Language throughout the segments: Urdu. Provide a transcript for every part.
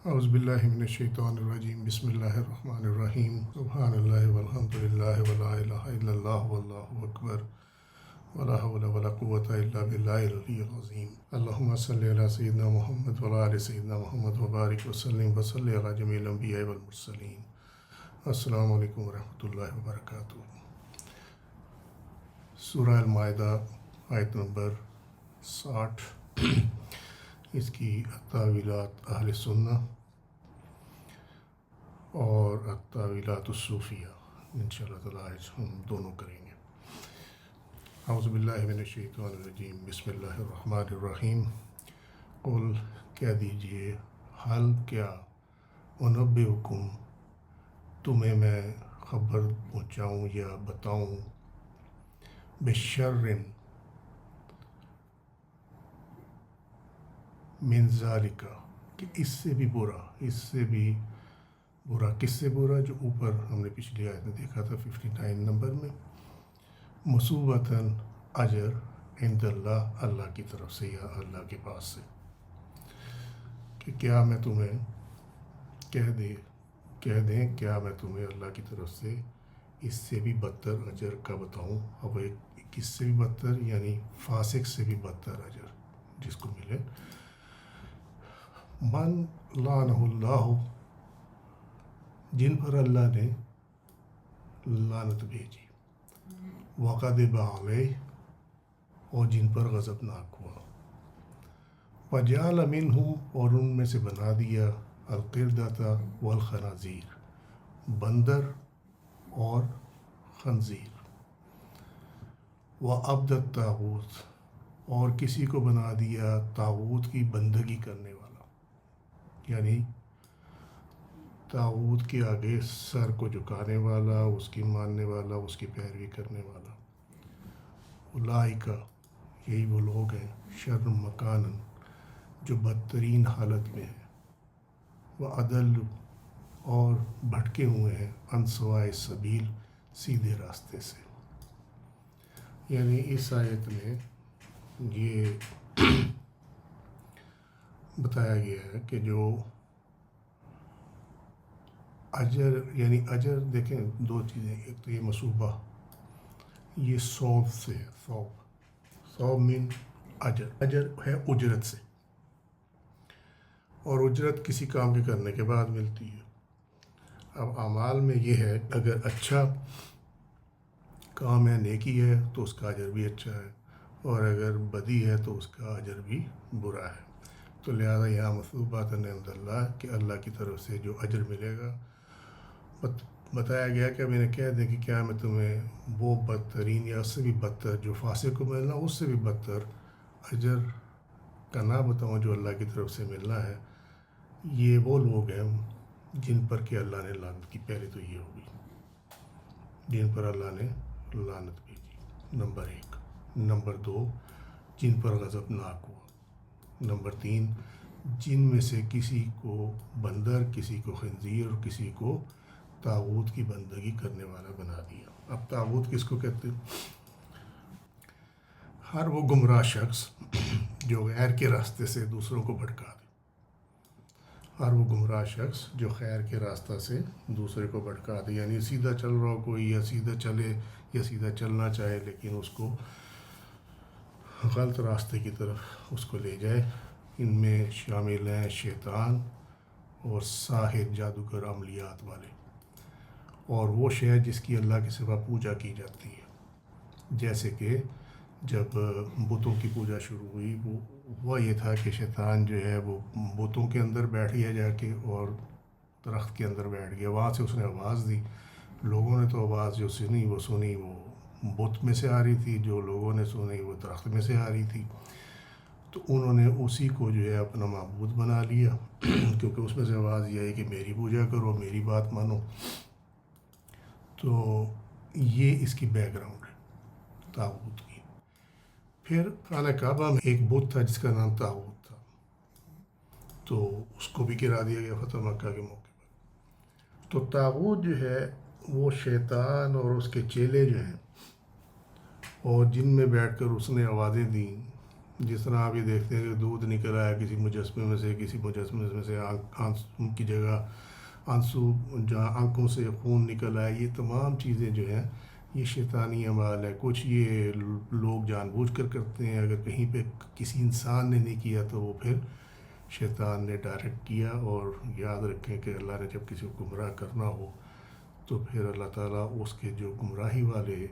اعوذ باللہ من الشیطان الرجیم بسم اللہ الرحمن الرحیم سبحان اللہ والحمد للہ ولا الہ الا اللہ واللہ اکبر ولا حول ولا قوة الا باللہ العلی العظیم اللہم صلی علی سیدنا محمد وعلی آل سیدنا محمد وبارک وسلم وصلی علی جمیع الانبیاء والمرسلین۔ السلام علیکم ورحمۃ اللہ وبرکاتہ۔ سورہ المائدہ آیت نمبر 60، اس کی التاویلات اہل سنہ اور التاویلات الصوفیہ انشاءاللہ تعالیٰ آج ہم دونوں کریں گے۔ اعوذ باللہ من الشیطان الرجیم بسم اللہ الرحمن الرحیم۔ قل کہہ دیجئے، حل کیا، انبئکم تمہیں میں خبر پہنچاؤں یا بتاؤں، بشر من ذالک کہ اس سے بھی برا، اس سے بھی برا، کس سے برا؟ جو اوپر ہم نے پچھلی آیت میں دیکھا تھا 59 نمبر میں، مصوبتاً اجر عند اللہ، اللہ کی طرف سے یا اللہ کے پاس سے، کہ کیا میں تمہیں کہہ دیں کیا میں تمہیں اللہ کی طرف سے اس سے بھی بدتر اجر کا بتاؤں۔ اب ایک اس سے بھی بدتر یعنی فاسق سے بھی بدتر اجر جس کو ملے، من لعنہ اللہ، جن پر اللہ نے لعنت بھیجی، وغضب علیہ، اور جن پر غضبناک ہوا، وجعل منہم، اور ان میں سے بنا دیا، القردۃ والخنازیر، بندر اور خنزیر، وعبد الطاغوت، اور کسی کو بنا دیا طاغوت کی بندگی کرنے والا، یعنی طاغوت کے آگے سر کو جھکانے والا، اس کی ماننے والا، اس کی پیروی کرنے والا۔ اولئک، یہی وہ لوگ ہیں، شر مکانن، جو بدترین حالت میں ہیں، وأضل، اور بھٹکے ہوئے ہیں، عن سواء السبیل، سیدھے راستے سے۔ یعنی اس آیت میں یہ بتایا گیا ہے کہ جو اجر، یعنی اجر دیکھیں دو چیزیں، ایک تو یہ مصوبہ، یہ صوب سے ہے، صوب من اجر، اجر ہے اجرت سے، اور اجرت کسی کام کے کرنے کے بعد ملتی ہے۔ اب اعمال میں یہ ہے، اگر اچھا کام ہے، نیکی ہے، تو اس کا اجر بھی اچھا ہے، اور اگر بدی ہے تو اس کا اجر بھی برا ہے۔ تو لہذا یہاں مثوبات عند اللہ، کہ اللہ کی طرف سے جو اجر ملے گا، بتایا گیا کہ اب انہیں کہہ دیں کہ کیا میں تمہیں وہ بدترین یا اس سے بھی بدتر، جو فاسق کو ملنا اس سے بھی بدتر اجر کا نہ بتاؤں جو اللہ کی طرف سے ملنا ہے۔ یہ وہ لوگ ہیں جن پر کہ اللہ نے لعنت کی، پہلے تو یہ ہوگی، جن پر اللہ نے لعنت بھیجی، نمبر 1۔ نمبر 2، جن پر غضبناک ہوا۔ نمبر 3، جن میں سے کسی کو بندر، کسی کو خنزیر، اور کسی کو طاغوت کی بندگی کرنے والا بنا دیا۔ اب طاغوت کس کو کہتے ہیں؟ ہر وہ گمراہ شخص جو غیر کے راستے سے دوسروں کو بھٹکا دے، ہر وہ گمراہ شخص جو خیر کے راستہ سے دوسرے کو بھٹکا دے، یعنی سیدھا چل رہا ہو کوئی، یا سیدھا چلے یا سیدھا چلنا چاہے لیکن اس کو غلط راستے کی طرف اس کو لے جائے۔ ان میں شامل ہیں شیطان اور ساحر، جادوگر، عملیات والے، اور وہ شے جس کی اللہ کے سوا پوجا کی جاتی ہے۔ جیسے کہ جب بتوں کی پوجا شروع ہوئی، وہ یہ تھا کہ شیطان جو ہے وہ بتوں کے اندر بیٹھ گیا جا کے، اور درخت کے اندر بیٹھ گیا، وہاں سے اس نے آواز دی، لوگوں نے تو آواز جو سنی وہ بت میں سے آ رہی تھی، جو لوگوں نے سنی وہ درخت میں سے آ رہی تھی، تو انہوں نے اسی کو جو ہے اپنا معبود بنا لیا کیونکہ اس میں سے آواز یہ آئی کہ میری پوجا کرو، میری بات مانو۔ تو یہ اس کی بیک گراؤنڈ ہے طاغوت کی۔ پھر خانہ کعبہ میں ایک بت تھا جس کا نام طاغوت تھا، تو اس کو بھی گرا دیا گیا فتح مکہ کے موقع پر۔ تو طاغوت جو ہے وہ شیطان اور اس کے چیلے جو ہیں، اور جن میں بیٹھ کر اس نے آوازیں دیں جس طرح آپ یہ دیکھتے ہیں کہ دودھ نکل آیا کسی مجسمے میں سے، کسی مجسمے میں سے آنسو کی جگہ آنسو، جہاں آنکھوں سے خون نکل آیا، یہ تمام چیزیں جو ہیں یہ شیطانی اعمال ہے۔ کچھ یہ لوگ جان بوجھ کر کرتے ہیں، اگر کہیں پہ کسی انسان نے نہیں کیا تو وہ پھر شیطان نے ڈائریکٹ کیا۔ اور یاد رکھیں کہ اللہ نے جب کسی کو گمراہ کرنا ہو تو پھر اللہ تعالیٰ اس کے جو گمراہی والے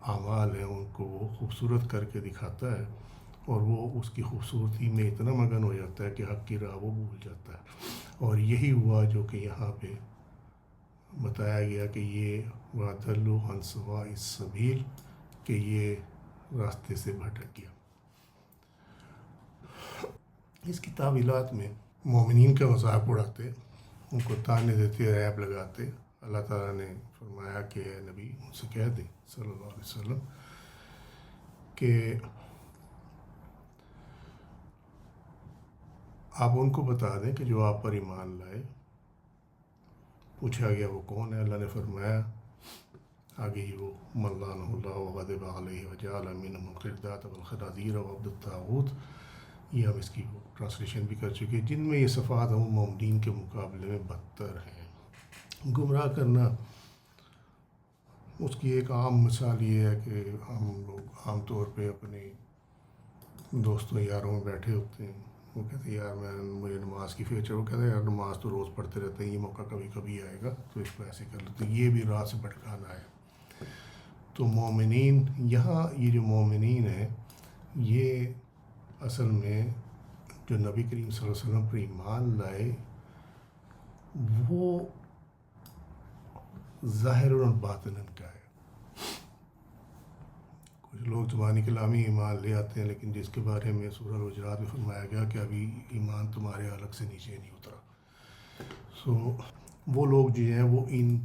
اعمال ہیں ان کو وہ خوبصورت کر کے دکھاتا ہے، اور وہ اس کی خوبصورتی میں اتنا مگن ہو جاتا ہے کہ حق کی راہ وہ بھول جاتا ہے۔ اور یہی ہوا جو کہ یہاں پہ بتایا گیا کہ یہ وَأَضَلُّوا عَنْ سَوَاءِ السَّبِيلِ، کہ یہ راستے سے بھٹک گیا۔ اس کی تعویلات میں مومنین کا مذاق اڑاتے، ان کو طعنے دیتے، ریب لگاتے۔ اللہ تعالیٰ نے فرمایا کہ اے نبی ان سے کہہ دیں صلی اللہ علیہ وسلم کہ آپ ان کو بتا دیں کہ جو آپ پر ایمان لائے۔ پوچھا گیا وہ کون ہے؟ اللہ نے فرمایا آگے ہی، وہ مَن لَعَنَهُ اللَّهُ وَغَضِبَ عَلَيْهِ وَجَعَلَ مِنْهُمُ الْقِرْدَةَ وَالْخَنَازِيرَ وَعَبْدَ الطَّاغُوتِ، یہ ہم اس کی ٹرانسلیشن بھی کر چکے، جن میں یہ صفات ہم مومنین کے مقابلے میں بدتر ہیں۔ گمراہ کرنا، اس کی ایک عام مثال یہ ہے کہ ہم لوگ عام طور پہ اپنے دوستوں یاروں میں بیٹھے ہوتے ہیں، وہ کہتے ہیں یار مجھے نماز کی فکر، وہ کہتے ہیں یار نماز تو روز پڑھتے رہتے ہیں، یہ موقع کبھی کبھی آئے گا تو اس کو ایسے کر لیتے ہیں، یہ بھی راہ سے بھٹکانا ہے۔ تو مومنین، یہاں یہ جو مومنین ہیں یہ اصل میں جو نبی کریم صلی اللہ علیہ وسلم پر ایمان لائے وہ ظاہر اور باطناً کا ہے۔ کچھ لوگ زبانی کلامی ایمان لے آتے ہیں، لیکن جس کے بارے میں سورہ الحجرات میں فرمایا گیا کہ ابھی ایمان تمہارے حلق سے نیچے نہیں اترا، وہ لوگ جو ہیں وہ ان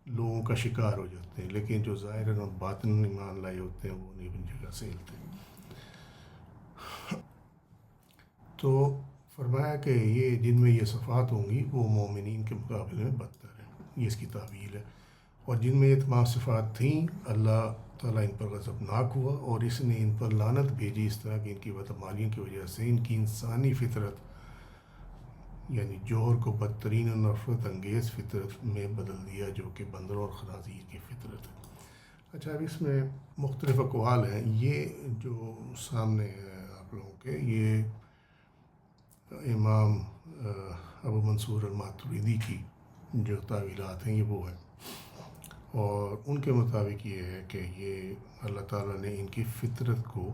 لوگوں کا شکار ہو جاتے ہیں، لیکن جو ظاہر اور باطن ایمان لائے ہوتے ہیں وہ نہیں اپنی جگہ سے ہلتے۔ تو فرمایا کہ یہ جن میں یہ صفات ہوں گی وہ مومنین کے مقابلے میں بدتر ہیں، یہ اس کی تعویل ہے۔ اور جن میں یہ تمام صفات تھیں، اللہ تعالیٰ ان پر غضبناک ہوا اور اس نے ان پر لعنت بھیجی، اس طرح کہ ان کی بدعمالیوں کی وجہ سے ان کی انسانی فطرت یعنی جوہر کو بدترین اور نفرت انگیز فطرت میں بدل دیا، جو کہ بندروں اور خنازیر کی فطرت ہے۔ اچھا، اب اس میں مختلف اقوال ہیں، یہ جو سامنے ہے آپ لوگوں کے، یہ امام ابو منصور الماتریدی کی جو تعویلات ہیں یہ وہ ہیں، اور ان کے مطابق یہ ہے کہ یہ اللہ تعالیٰ نے ان کی فطرت کو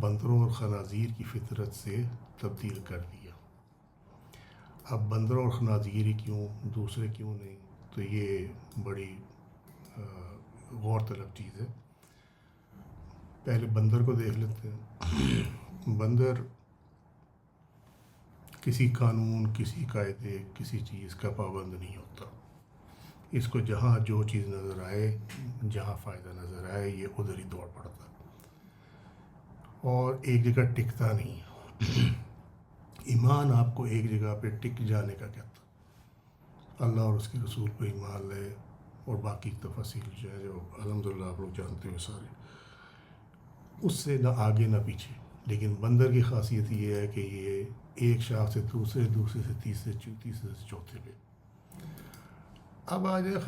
بندروں اور خنازیر کی فطرت سے تبدیل کر دیا۔ اب بندروں اور خنازیر ہی کیوں، دوسرے کیوں نہیں؟ تو یہ بڑی غور طلب چیز ہے۔ پہلے بندر کو دیکھ لیتے ہیں۔ بندر کسی قانون، کسی قاعدے، کسی چیز کا پابند نہیں ہوتا، اس کو جہاں جو چیز نظر آئے، جہاں فائدہ نظر آئے، یہ ادھر ہی دوڑ پڑتا اور ایک جگہ ٹکتا نہیں۔ ایمان آپ کو ایک جگہ پہ ٹک جانے کا کہتا، اللہ اور اس کے رسول پہ ایمان لے، اور باقی تفاصیل جو ہے جو الحمدللہ آپ لوگ جانتے ہو سارے، اس سے نہ آگے نہ پیچھے۔ لیکن بندر کی خاصیت یہ ہے کہ یہ ایک شاخ سے دوسرے، دوسرے سے تیسرے، تیسرے سے چوتھے پہ۔ اب آ جائے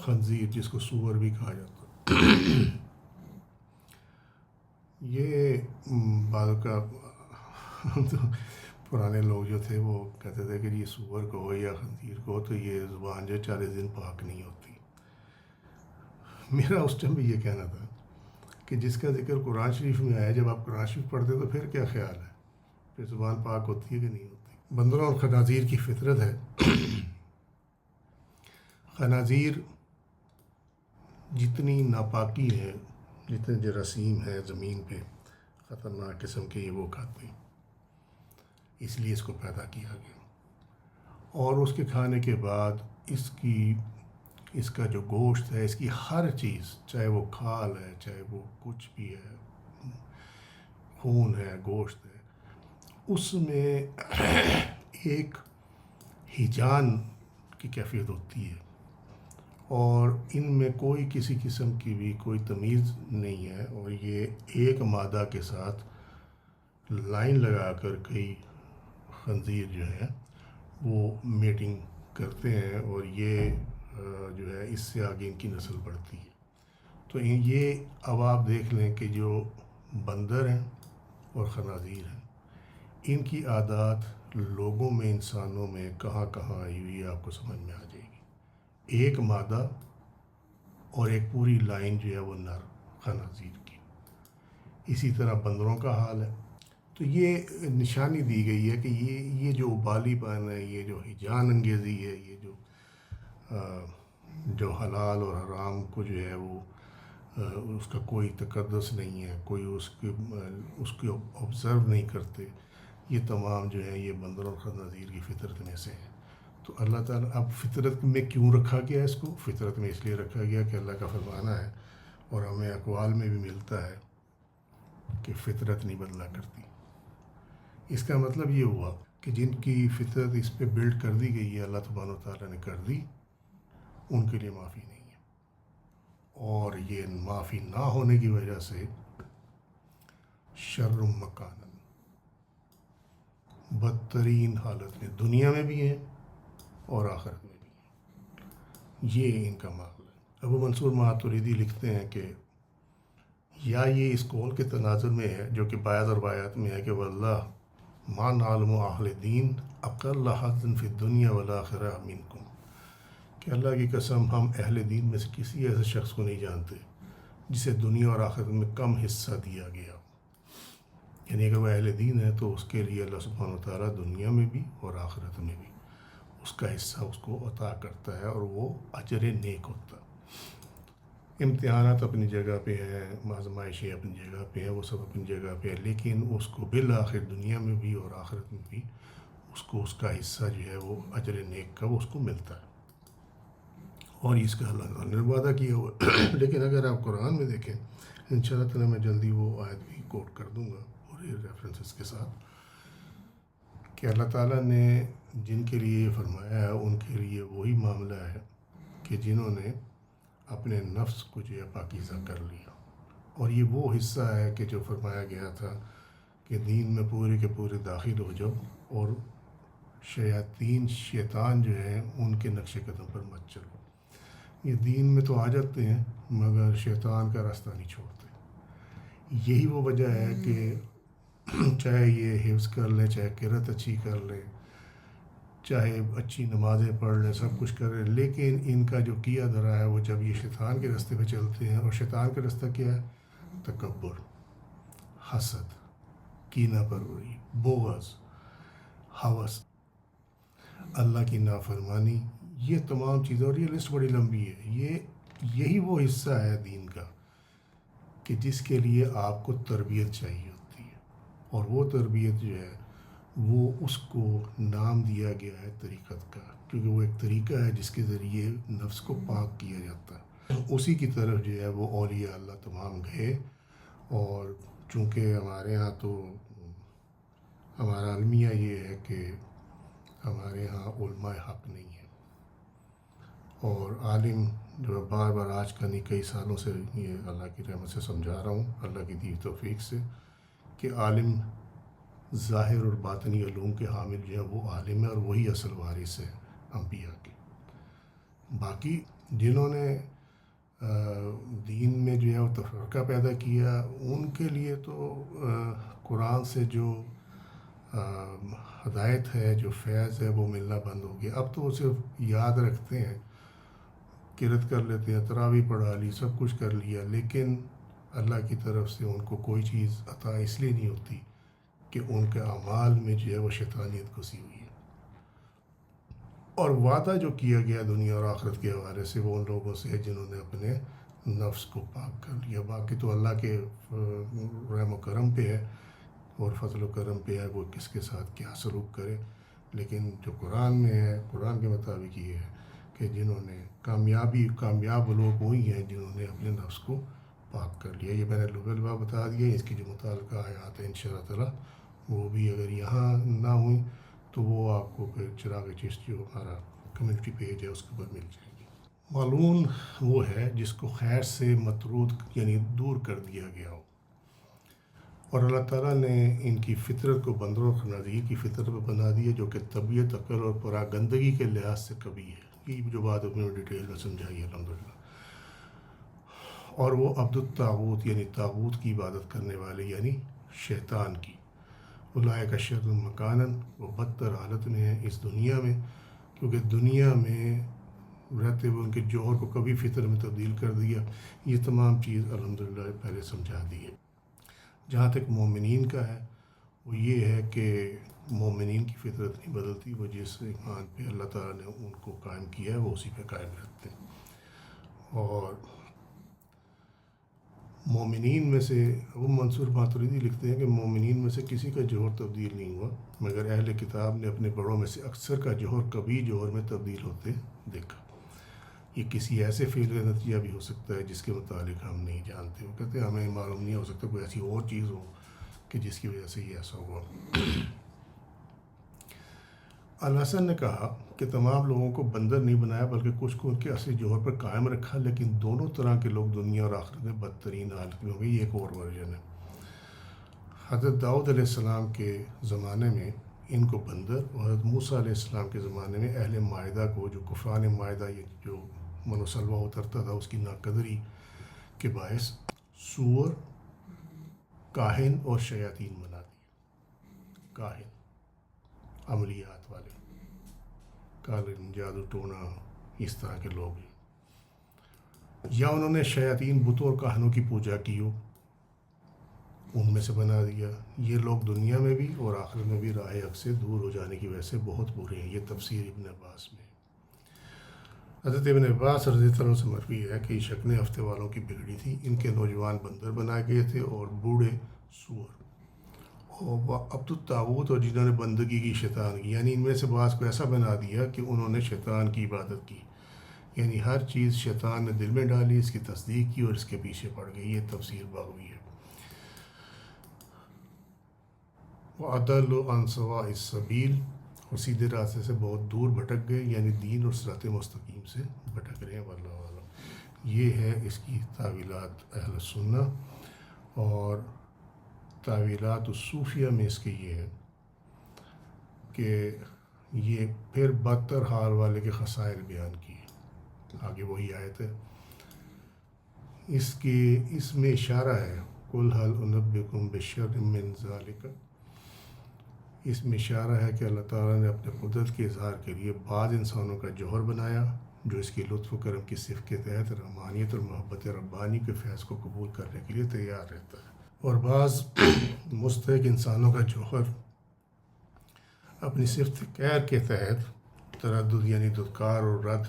خنزیر جس کو سور بھی کہا جاتا، یہ بعض کا پرانے لوگ جو تھے وہ کہتے تھے کہ یہ سور کو ہو یا خنزیر کو ہو تو یہ زبان جو 40 دن پاک نہیں ہوتی۔ میرا اس ٹائم بھی یہ کہنا تھا کہ جس کا ذکر قرآن شریف میں آیا، جب آپ قرآن شریف پڑھتے تو پھر کیا خیال ہے، پھر زبان پاک ہوتی ہے کہ نہیں ہوتی؟ بندروں اور خنازیر کی فطرت ہے۔ خنازیر جتنی ناپاکی ہے، جتنے جراثیم ہے زمین پہ خطرناک قسم کے، یہ وہ کھاتے ہیں، اس لیے اس کو پیدا کیا گیا۔ اور اس کے کھانے کے بعد اس کا جو گوشت ہے، اس کی ہر چیز، چاہے وہ کھال ہے، چاہے وہ کچھ بھی ہے، خون ہے، گوشت ہے، اس میں ایک ہیجان کی کیفیت ہوتی ہے، اور ان میں کوئی کسی قسم کی بھی کوئی تمیز نہیں ہے، اور یہ ایک مادہ کے ساتھ لائن لگا کر کئی خنزیر جو ہیں وہ میٹنگ کرتے ہیں، اور یہ جو ہے اس سے آگے ان کی نسل بڑھتی ہے۔ تو یہ اب آپ دیکھ لیں کہ جو بندر ہیں اور خنازیر ہیں، ان کی عادات لوگوں میں، انسانوں میں کہاں کہاں آئی ہوئی آپ کو سمجھ میں آ جائے گی۔ ایک مادہ اور ایک پوری لائن جو ہے وہ نر خنازیر کی۔ اسی طرح بندروں کا حال ہے۔ تو یہ نشانی دی گئی ہے کہ یہ جو ابالی پن ہے، یہ جو ہیجان انگیزی ہے، یہ جو حلال اور حرام کو جو ہے وہ اس کا کوئی تقدس نہیں ہے، کوئی اس کو آبزرو نہیں کرتے، یہ تمام جو ہے یہ بندر اور خنازیر کی فطرت میں سے ہیں۔ تو اللہ تعالیٰ اب فطرت میں کیوں رکھا گیا اس کو؟ فطرت میں اس لیے رکھا گیا کہ اللہ کا فرمانا ہے، اور ہمیں اقوال میں بھی ملتا ہے کہ فطرت نہیں بدلا کرتی۔ اس کا مطلب یہ ہوا کہ جن کی فطرت اس پہ بلڈ کر دی گئی ہے، اللہ تبارک و تعالیٰ نے کر دی، ان کے لیے معافی نہیں ہے، اور یہ معافی نہ ہونے کی وجہ سے شر مکان، بدترین حالت میں دنیا میں بھی ہیں اور آخرت میں بھی ہیں۔ یہ ان کا معاملہ ہے۔ ابو منصور ماتریدی لکھتے ہیں کہ یا یہ اس قول کے تناظر میں ہے جو کہ بعض روایات میں ہے کہ واللہ ما نعلم اہل دین اقل حظ فی الدنیا والآخرہ منکم، کہ اللہ کی قسم ہم اہل دین میں سے کسی ایسے شخص کو نہیں جانتے جسے دنیا اور آخرت میں کم حصہ دیا گیا۔ یعنی اگر وہ اہل دین ہے تو اس کے لیے اللہ سبحانہ وتعالیٰ دنیا میں بھی اور آخرت میں بھی اس کا حصہ اس کو عطا کرتا ہے، اور وہ اجر نیک ہوتا ہے۔ امتحانات اپنی جگہ پہ ہیں، آزمائشیں اپنی جگہ پہ ہیں، وہ سب اپنی جگہ پہ ہیں، لیکن اس کو بالآخر دنیا میں بھی اور آخرت میں بھی اس کا حصہ جو ہے وہ اجر نیک کا وہ اس کو ملتا ہے، اور اس کا اللہ تعالیٰ نے وعدہ کیا ہوا۔ لیکن اگر آپ قرآن میں دیکھیں، انشاءاللہ تعالیٰ میں جلدی وہ آیت بھی کوٹ کر دوں گا پورے ریفرنسز کے ساتھ، کہ اللہ تعالیٰ نے جن کے لیے یہ فرمایا ہے ان کے لیے وہی معاملہ ہے کہ جنہوں نے اپنے نفس کو جو ہے پاکیزہ کر لیا، اور یہ وہ حصہ ہے کہ جو فرمایا گیا تھا کہ دین میں پورے کے پورے داخل ہو جاؤ، اور شیطان جو ہیں ان کے نقش قدم پر مت چلو۔ یہ دین میں تو آ جاتے ہیں مگر شیطان کا راستہ نہیں چھوڑتے۔ یہی وہ وجہ ہے کہ چاہے یہ حفظ کر لیں، چاہے قرأت اچھی کر لیں، چاہے اچھی نمازیں پڑھ لیں، سب کچھ کریں، لیکن ان کا جو کیا دھرا ہے وہ جب یہ شیطان کے راستے پہ چلتے ہیں، اور شیطان کا راستہ کیا ہے؟ تکبر، حسد، کینہ پروری، بغض، ہوس، اللہ کی نافرمانی، یہ تمام چیزیں، اور یہ لسٹ بڑی لمبی ہے۔ یہی وہ حصہ ہے دین کا کہ جس کے لیے آپ کو تربیت چاہیے ہوتی ہے، اور وہ تربیت جو ہے وہ اس کو نام دیا گیا ہے طریقت کا، کیونکہ وہ ایک طریقہ ہے جس کے ذریعے نفس کو پاک کیا جاتا ہے۔ اسی کی طرف جو ہے وہ اولیاء اللہ تمام گئے، اور چونکہ ہمارے ہاں تو ہمارا المیہ یہ ہے کہ ہمارے ہاں علماء حق نہیں ہے، اور عالم جو بار بار آج کا نہیں کئی سالوں سے یہ اللہ کی رحمت سے سمجھا رہا ہوں، اللہ کی دی توفیق سے، کہ عالم ظاہر اور باطنی علوم کے حامل جو ہے وہ عالم ہے، اور وہی اصل وارث ہے انبیاء کے۔ باقی جنہوں نے دین میں جو ہے وہ تفرقہ پیدا کیا، ان کے لیے تو قرآن سے جو ہدایت ہے، جو فیض ہے، وہ ملنا بند ہو گیا۔ اب تو وہ صرف یاد رکھتے ہیں، قرأت کر لیتے ہیں، تراویح پڑھا لی، سب کچھ کر لیا، لیکن اللہ کی طرف سے ان کو کوئی چیز عطا اس لیے نہیں ہوتی کہ ان کے اعمال میں جو ہے وہ شیطانیت گھسی ہوئی ہے، اور وعدہ جو کیا گیا دنیا اور آخرت کے حوالے سے وہ ان لوگوں سے ہے جنہوں نے اپنے نفس کو پاک کر لیا۔ باقی تو اللہ کے رحم و کرم پہ ہے اور فضل و کرم پہ ہے وہ کس کے ساتھ کیا سلوک کرے، لیکن جو قرآن میں ہے، قرآن کے مطابق یہ ہے کہ جنہوں نے کامیاب لوگ وہی ہیں جنہوں نے اپنے نفس کو پاک کر لیا۔ یہ میں نے لغوی بتا دیا، اس کی جو متعلقہ آیات ہیں انشاءاللہ تعالیٰ وہ بھی اگر یہاں نہ ہوئیں تو وہ آپ کو پھر چراغ چشت جو ہمارا کمیونٹی پیج ہے اس کے اوپر مل جائے گی۔ معلوم وہ ہے جس کو خیر سے مطرود یعنی دور کر دیا گیا ہو، اور اللہ تعالیٰ نے ان کی فطرت کو بندروں اور خنازیر کی فطرت پہ بنا دیا جو کہ طبیعت، عقل اور پراگندگی کے لحاظ سے کبھی ہے۔ یہ جو بات اپنے ڈیٹیل میں سمجھائی ہے الحمدللہ۔ اور وہ عبد الطاغوت یعنی طاغوت کی عبادت کرنے والے یعنی شیطان کی، اولئک شر مکانا، وہ بدتر حالت میں ہیں اس دنیا میں، کیونکہ دنیا میں رہتے ہوئے ان کے جوہر کو کبھی فطر میں تبدیل کر دیا۔ یہ تمام چیز الحمدللہ پہلے سمجھا دی ہے۔ جہاں تک مومنین کا ہے وہ یہ ہے کہ مومنین کی فطرت نہیں بدلتی، وہ جس ایمان پہ اللہ تعالیٰ نے ان کو قائم کیا ہے وہ اسی پہ قائم رہتے ہیں۔ اور مومنین میں سے ابو منصور ماتریدی لکھتے ہیں کہ مومنین میں سے کسی کا جوہر تبدیل نہیں ہوا، مگر اہل کتاب نے اپنے بڑوں میں سے اکثر کا جوہر کبھی جوہر میں تبدیل ہوتے دیکھا۔ یہ کسی ایسے فعل کا نتیجہ بھی ہو سکتا ہے جس کے متعلق ہم نہیں جانتے۔ وہ کہتے ہیں ہمیں معلوم نہیں ہو سکتا، کوئی ایسی اور چیز ہو کہ جس کی وجہ سے یہ ایسا ہوا۔ الحسن نے کہا کہ تمام لوگوں کو بندر نہیں بنایا بلکہ کچھ کو ان کے اصلی جوہر پر قائم رکھا، لیکن دونوں طرح کے لوگ دنیا اور آخرت میں بدترین حالت میں ہوں گے۔ یہ ایک اور ورژن ہے۔ حضرت داؤد علیہ السلام کے زمانے میں ان کو بندر، اور حضرت موسیٰ علیہ السلام کے زمانے میں اہل معاہدہ کو، جو کفران معاہدہ یہ جو من و سلوہ اترتا تھا اس کی ناقدری کے باعث، سور، کاہن اور شیاطین بنا دیے۔ کاہن عملیات والے، کالن، جادو ٹونا، اس طرح کے لوگ ہیں۔ یا انہوں نے شیاطین، بتوں اور کاہنوں کی پوجا کی ہو، ان میں سے بنا دیا۔ یہ لوگ دنیا میں بھی اور آخرت میں بھی راہ حق سے دور ہو جانے کی وجہ سے بہت برے ہیں۔ یہ تفسیر ابن عباس میں۔ حضرت ابن عباس رضی اللہ عنہ سے مروی ہے کہ یہ شکلیں ہفتے والوں کی بگڑی تھیں، ان کے نوجوان بندر بنائے گئے تھے اور بوڑھے سور، اور وہ عبد الطاغوت، اور جنہوں نے بندگی کی شیطان کی، یعنی ان میں سے بعض کو ایسا بنا دیا کہ انہوں نے شیطان کی عبادت کی، یعنی ہر چیز شیطان نے دل میں ڈالی، اس کی تصدیق کی اور اس کے پیچھے پڑ گئی۔ یہ تفسیر بغوی ہے۔ وَأَضَلُّوا عَنْ سَوَاءِ السَّبِيلِ، اور سیدھے راستے سے بہت دور بھٹک گئے، یعنی دین اور صراط مستقیم سے بھٹک رہے ہیں۔ واللہ اعلم۔ یہ ہے اس کی تاویلات اہل سنہ، اور تاویلات الصوفیہ میں اس کے یہ ہے کہ یہ پھر بدتر حال والے کے خسائر بیان کیے۔ آگے وہی آیت ہے، اس میں اشارہ ہے، قُلْ هَلْ أُنَبِّئُكُم بِشَرٍّ مِّن ذَلِكَ، اس میں اشارہ ہے کہ اللہ تعالیٰ نے اپنے قدرت کے اظہار کے لیے بعض انسانوں کا جوہر بنایا جو اس کی لطف و کرم کی صفت کے تحت رحمانیت اور محبت ربانی کے فیض کو قبول کرنے کے لیے تیار رہتا ہے، اور بعض مستحق انسانوں کا جوہر اپنی صفت قہر کے تحت تردد یعنی دھتکار اور رد،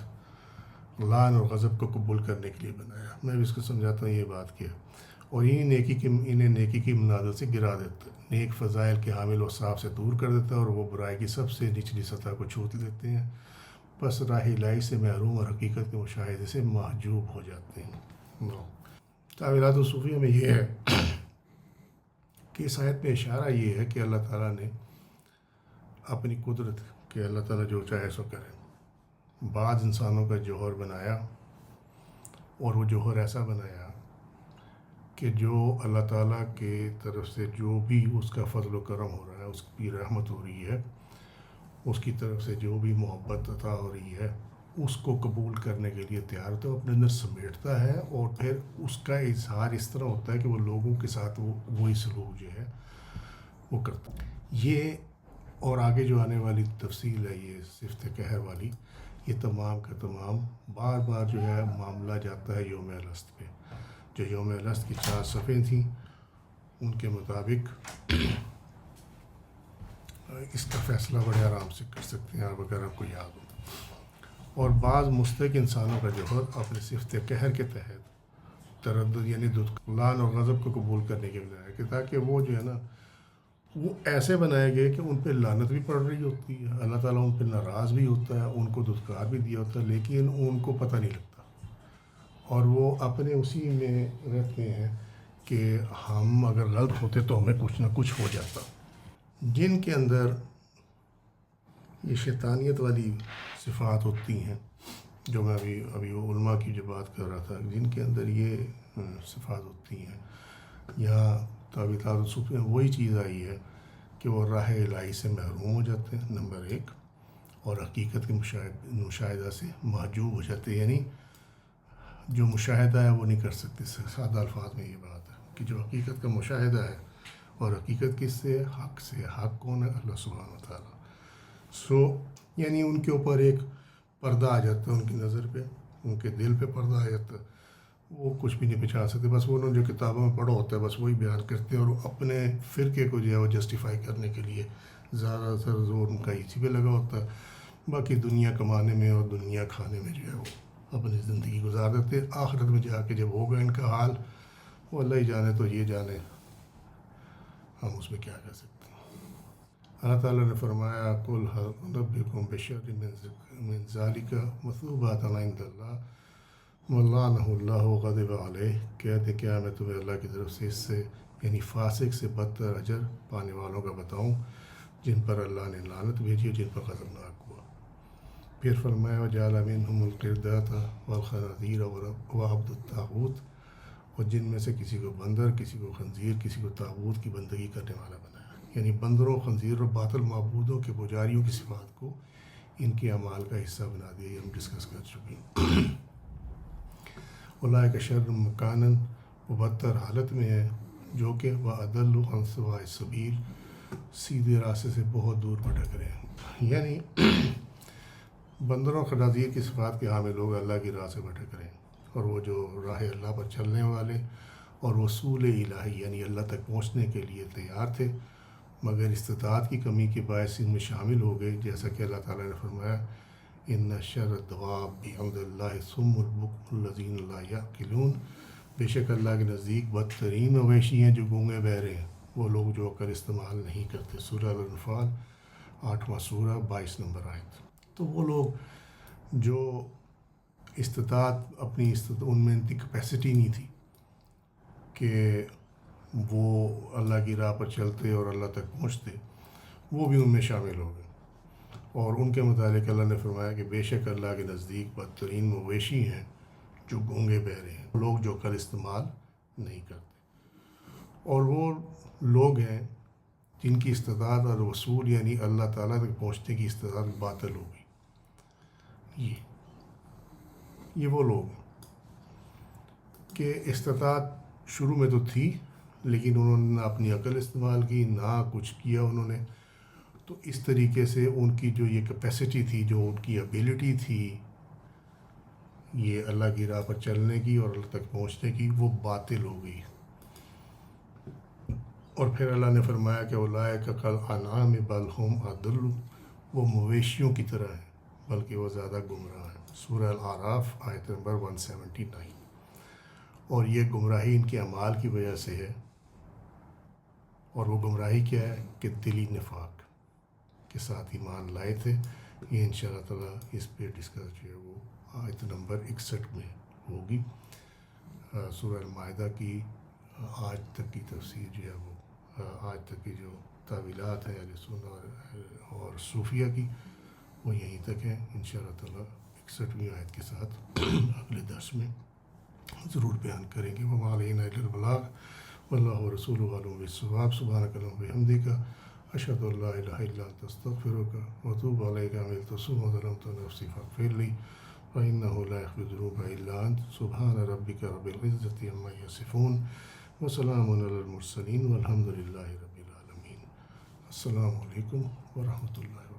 لعن اور غضب کو قبول کرنے کے لیے بنایا۔ میں بھی اس کو سمجھاتا ہوں یہ بات کیا، اور انہیں نیکی کی منازل سے گرا دیتا ہے، نیک فضائل کے حامل و صاحب سے دور کر دیتا ہے، اور وہ برائی کی سب سے نچلی سطح کو چھو لیتے ہیں، پس راہ الہی سے محروم اور حقیقت کے مشاہدے سے محجوب ہو جاتے ہیں۔ تاویلات الصوفیہ میں یہ ہے کہ اس آیت میں اشارہ یہ ہے کہ اللہ تعالیٰ نے اپنی قدرت کہ اللہ تعالیٰ جو چاہے سو کرے، بعض انسانوں کا جوہر بنایا، اور وہ جوہر ایسا بنایا کہ جو اللہ تعالیٰ کے طرف سے جو بھی اس کا فضل و کرم ہو رہا ہے، اس کی رحمت ہو رہی ہے، اس کی طرف سے جو بھی محبت عطا ہو رہی ہے، اس کو قبول کرنے کے لیے تیار ہوتا ہے، اپنے اندر سمیٹتا ہے، اور پھر اس کا اظہار اس طرح ہوتا ہے کہ وہ لوگوں کے ساتھ وہی سلوک جو ہے وہ کرتا ہے۔ یہ اور آگے جو آنے والی تفصیل ہے یہ صفت قہر والی، یہ تمام کا تمام بار بار جو ہے معاملہ جاتا ہے یوم الست پہ۔ جو یوم الست کی 4 صفحیں تھیں ان کے مطابق اس کا فیصلہ بڑے آرام سے کر سکتے ہیں آپ اگر آپ کو یاد ہو۔ اور بعض مستحق انسانوں کا جوہر اپنے صفت قہر کے تحت تردد یعنی لعن اور غضب کو قبول کرنے کے بجائے کہ تاکہ وہ جو ہے نا وہ ایسے بنائے گئے کہ ان پہ لعنت بھی پڑ رہی ہوتی ہے، اللہ تعالیٰ ان پہ ناراض بھی ہوتا ہے، ان کو دھتکار بھی دیا ہوتا ہے، لیکن ان کو پتہ نہیں لگتا، اور وہ اپنے اسی میں رہتے ہیں کہ ہم اگر غلط ہوتے تو ہمیں کچھ نہ کچھ ہو جاتا۔ جن کے اندر یہ شیطانیت والی صفات ہوتی ہیں جو میں ابھی وہ علماء کی جو بات کر رہا تھا جن کے اندر یہ صفات ہوتی ہیں، یا تعویلات الصوفیہ میں وہی چیز آئی ہے کہ وہ راہ الہی سے محروم ہو جاتے ہیں نمبر ایک، اور حقیقت کے مشاہدہ سے محجوب ہو جاتے ہیں، یعنی جو مشاہدہ ہے وہ نہیں کر سکتے. سادہ الفاظ میں یہ بات ہے کہ جو حقیقت کا مشاہدہ ہے، اور حقیقت کس سے؟ حق سے. حق کون ہے؟ اللہ سبحانہ و تعالیٰ. یعنی ان کے اوپر ایک پردہ آ جاتا ہے، ان کی نظر پہ، ان کے دل پہ پردہ آ جاتا ہے. وہ کچھ بھی نہیں پہچان سکتے، بس وہ انہوں نے جو کتابوں میں پڑھا ہوتا ہے بس وہی بیان کرتے ہیں، اور اپنے فرقے کو جو ہے وہ جسٹیفائی کرنے کے لیے زیادہ تر زور ان کا اسی پہ لگا ہوتا ہے. باقی دنیا کمانے میں اور دنیا کھانے میں جو ہے وہ اپنی زندگی گزار دیتے. آخرت میں جا کے جب ہوگا ان کا حال، وہ اللہ ہی جانے تو یہ جانے، ہم اس میں کیا کر سکتے ہیں. اللہ تعالیٰ نے فرمایا قل هل انبئکم بشر من ذالک مثوبۃ عند اللہ ولعنہ اللہ وغضب علیہ. کہتے کیا میں تمہیں اللہ کی طرف سے اس سے یعنی فاسق سے بدتر اجر پانے والوں کا بتاؤں جن پر اللہ نے لعنت بھیجی، جن پر غضبناک ہوا. پھر فرمایا وجعل منہم القردۃ والخنازیر وعبد الطاغوت، اور جن میں سے کسی کو بندر، کسی کو خنزیر، کسی کو طاغوت کی بندگی کرنے والا بنایا. یعنی بندروں، خنزیر اور باطل معبودوں کے پجاریوں کی صفات کو ان کے اعمال کا حصہ بنا دیا. یہ ہم ڈسکس کر چکے ہیں. اولئک شر مکانا، وہ بدتر حالت میں ہے، جو کہ وأضل عن سواء السبیل، سیدھے راستے سے بہت دور بھٹک رہے ہیں. یعنی بندروں خنازیر کی صفات کے حامل لوگ اللہ کی راہ سے بھٹک رہے ہیں، اور وہ جو راہ اللہ پر چلنے والے اور وصول الہی یعنی اللہ تک پہنچنے کے لیے تیار تھے، مگر استطاعت کی کمی کے باعث ان میں شامل ہو گئے. جیسا کہ اللہ تعالیٰ نے فرمایا ان شر الدواب عند اللہ الصم البکم الذین لا یعقلون، بے شک اللہ کے نزدیک بدترین مویشی ہیں جو گونگے بہرے ہیں، وہ لوگ جو عقل استعمال نہیں کرتے. سورہ الانفال 8واں سورہ 22 نمبر آیت. تو وہ لوگ جو ان میں اتنی کیپیسٹی نہیں تھی کہ وہ اللہ کی راہ پر چلتے اور اللہ تک پہنچتے، وہ بھی ان میں شامل ہو گئے. اور ان کے متعلق اللہ نے فرمایا کہ بے شک اللہ کے نزدیک بدترین مویشی ہیں جو گونگے بہرے ہیں، لوگ جو عقل استعمال نہیں کرتے. اور وہ لوگ ہیں جن کی استطاعت اور وصول یعنی اللہ تعالیٰ تک پہنچنے کی استطاعت باطل ہو گئی. یہ وہ لوگ ہیں کہ استطاعت شروع میں تو تھی، لیکن انہوں نے نہ اپنی عقل استعمال کی، نہ کچھ کیا انہوں نے. تو اس طریقے سے ان کی جو یہ کیپیسٹی تھی، جو ان کی ایبیلٹی تھی یہ اللہ کی راہ پر چلنے کی اور اللہ تک پہنچنے کی، وہ باطل ہو گئی. اور پھر اللہ نے فرمایا کہ اولئک کالانعام بل هم اضل، وہ مویشیوں کی طرح ہیں بلکہ وہ زیادہ گمراہ ہیں. سورہ الاعراف آیت نمبر 179. اور یہ گمراہی ان کے اعمال کی وجہ سے ہے. اور وہ گمراہی کیا ہے کہ دلی نفاق کے ساتھ ایمان لائے تھے. یہ انشاءاللہ تعالیٰ اس پہ ڈسکس جو ہے وہ آیت نمبر 61 میں ہوگی. سورہ المائدہ کی آج تک کی تفسیر جو ہے وہ آج تک کی جو تعویلات ہیں اہل سنت اور صوفیہ کی، وہ یہیں تک ہیں. انشاءاللہ تعالیٰ 61ویں آیت کے ساتھ اگلے درس میں ضرور بیان کریں گے. وما علینا الا البلاغ واللہ ورسولہ اعلم بالصواب. سبحانک اللہم وبحمدک اشہد ان لا الہ الا انت استغفرک واتوب الیک. عملت ثم ظلمت نفسی فاغفر لی فإنہ لا یغفر الذنوب الا انت. سبحان ربک رب العزۃ عما یصفون وسلام علی المرسلین والحمد للہ رب العالمین. السلام علیکم ورحمۃ اللہ.